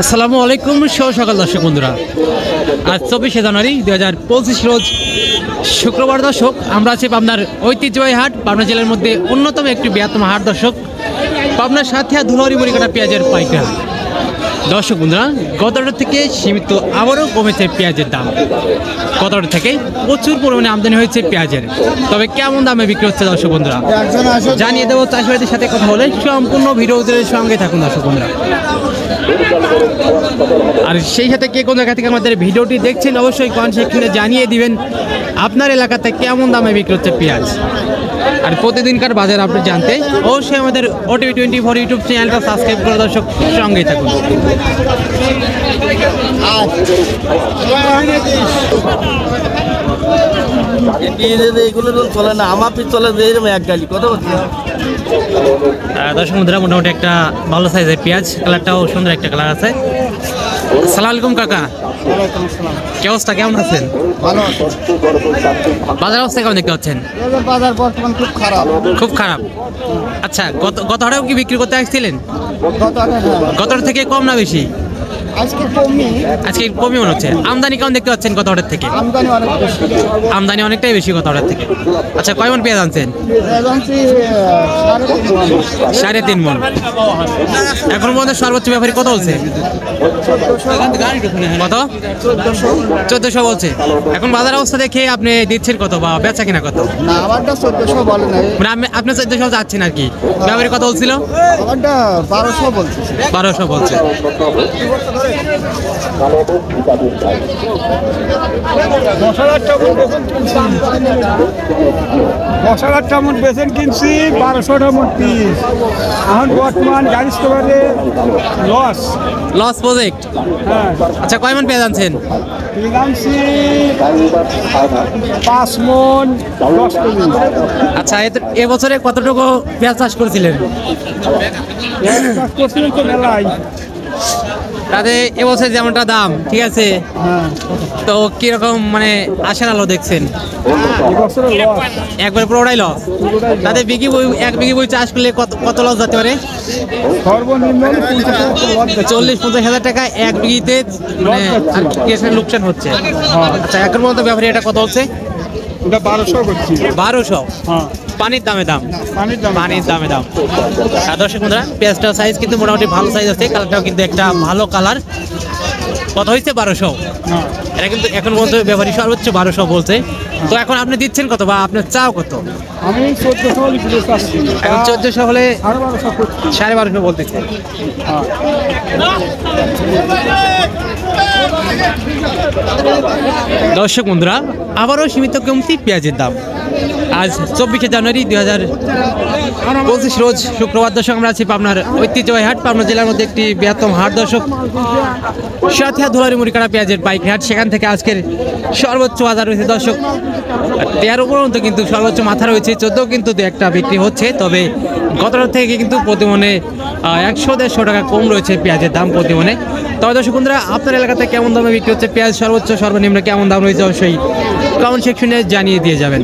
আসসালামু আলাইকুম সকাল দর্শক বন্ধুরা, আজ 24শে জানুয়ারি 2025 রোজ শুক্রবার। দর্শক, আমরা আছি পাবনার ঐতিহ্যবাহী হাট, পাবনা জেলার মধ্যে অন্যতম একটি বৃহত্তম হাট। দর্শক, পাবনার সাথে ধুলাউড়ি মরিকাটা পেঁয়াজের পাইকারি হাট। দর্শক বন্ধুরা, গতটা থেকে সীমিত আবারও কমেছে পেঁয়াজের দাম। গতটা থেকে প্রচুর পরিমাণে আমদানি হয়েছে পেঁয়াজের, তবে কেমন দামে বিক্রি হচ্ছে দর্শক বন্ধুরা জানিয়ে দেবো। চাষিবাদের সাথে কথা বলে সম্পূর্ণ ভিডিওদের সঙ্গে থাকুন দর্শক বন্ধুরা। আর সেই সাথে কে কোন জায়গা থেকে আমাদের ভিডিওটি দেখছেন অবশ্যই কমেন্ট সেকশনে জানিয়ে দিবেন আপনার এলাকাতে কেমন দামে বিক্রি হচ্ছে পেঁয়াজ। আর প্রতিদিনকার বাজার আপনি জানতে অবশ্যই আমাদের OTV 24 ইউটিউব চ্যানেলটা সাবস্ক্রাইব করে দর্শক সঙ্গেই থাকুন। চলে না, আমার চলে এক গালি কথা বলছি। দর্শক বন্ধুরা, মোটামুটি একটা ভালো সাইজের পেঁয়াজ, কালারটাও সুন্দর একটা কালার আছে। আসসালামু আলাইকুম কাকা, কি অবস্থা, কেমন আছেন? ভালো। বাজার অবস্থা কেমন দেখতে পাচ্ছেন? বাজার বর্তমান খুব খারাপ। খুব খারাপ। আচ্ছা, গত হাটেও কি বিক্রি করতে আসছিলেন? গত হাট থেকে কম না বেশি? আজকে কমই মনে হচ্ছে। আমদানি কেমন দেখতে পাচ্ছেন গত হাটের থেকে? আমদানি অনেকটাই বেশি গত হাটের থেকে। আচ্ছা, কয় মন পেঁয়াজ আনছেন? 3.5 মন। এখন পর্যন্ত সর্বোচ্চ ব্যাপারী কত বলছে? কত? 1400 বলছে। এখন বাজার অবস্থা দেখে আপনি দিচ্ছেন কত বা বেচা কিনা কত? মানে আপনি 1400 যাচ্ছেন আর কি, ব্যাপারী কত বলছিল? 1200 বলছে। বেতন কিনছি 1200 মোট পিস। এখন বর্তমান গাড়ি স্টোরে লস প্রজেক্ট। হ্যাঁ, আচ্ছা, কয় মন পেঁয়াজ আনছেন? আনছি 5 মন 10 কেজি। আচ্ছা, এবছরে কতটুকু পেঁয়াজ চাষ করেছিলেন? করছিলেন তো মেলায়। তাতে এবছর যেমনটা দাম, ঠিক আছে, হ্যাঁ, তো কিরকম মানে আশার আলো দেখছেন? এবছরে লস, একবার পুরোটাই লস। তাতে এক বিঘি বই চাষ করলে কত লস যেতে পারে? সর্বনিম্ন 40-50 হাজার টাকা এক বিঘিতে মানে আর কি লোকসান হচ্ছে। আচ্ছা, এখন পর্যন্ত ব্যাপারী এটা কত হচ্ছে? এটা 1200 করছি। 1200। হ্যাঁ, পানির দামে দাম। আর দর্শক বন্ধুরা, পেঁয়াজটার সাইজ কিন্তু মোটামুটি ভালো সাইজ আছে, কালারটাও কিন্তু একটা ভালো কালার। কত হয়েছে? 1200। এটা কিন্তু এখন পর্যন্ত ব্যাপারী সর্বোচ্চ 1200 বলছে। তো এখন আপনি দিচ্ছেন কত বা আপনার চাও কত? আমি 1400 চাচ্ছি। এখন 1400 হলে আরো 1200 করছি। 1250 বলতেছে। দর্শক বন্ধুরা, আবারও সীমিত কমতি পেঁয়াজের দাম। আজ 24শে জানুয়ারি 2025 রোজ শুক্রবার। দর্শক, আমরা আছি পাবনার ঐতিহ্যবাহী হাট, পাবনা জেলার মধ্যে একটি বৃহত্তম হাট। দর্শক, সাথিয়া ধুলাউড়ি মরিকাটা পেঁয়াজের পাইকারি হাট, সেখান থেকে আজকের সর্বোচ্চ বাজার রয়েছে। দর্শক, 13 পর্যন্ত কিন্তু সর্বোচ্চ মাথা রয়েছে, 14 কিন্তু একটা বিক্রি হচ্ছে। তবে গতটা থেকে কিন্তু প্রতিমনে 100-150 টাকা কম রয়েছে পেঁয়াজের দাম প্রতিমনে। তবে দর্শক বন্ধুরা, আপনার এলাকাতে কেমন দামে বিক্রি হচ্ছে পেঁয়াজ, সর্বোচ্চ সর্বনিম্ন কেমন দাম রয়েছে অবশ্যই কমেন্ট সেকশনে জানিয়ে দিয়ে যাবেন।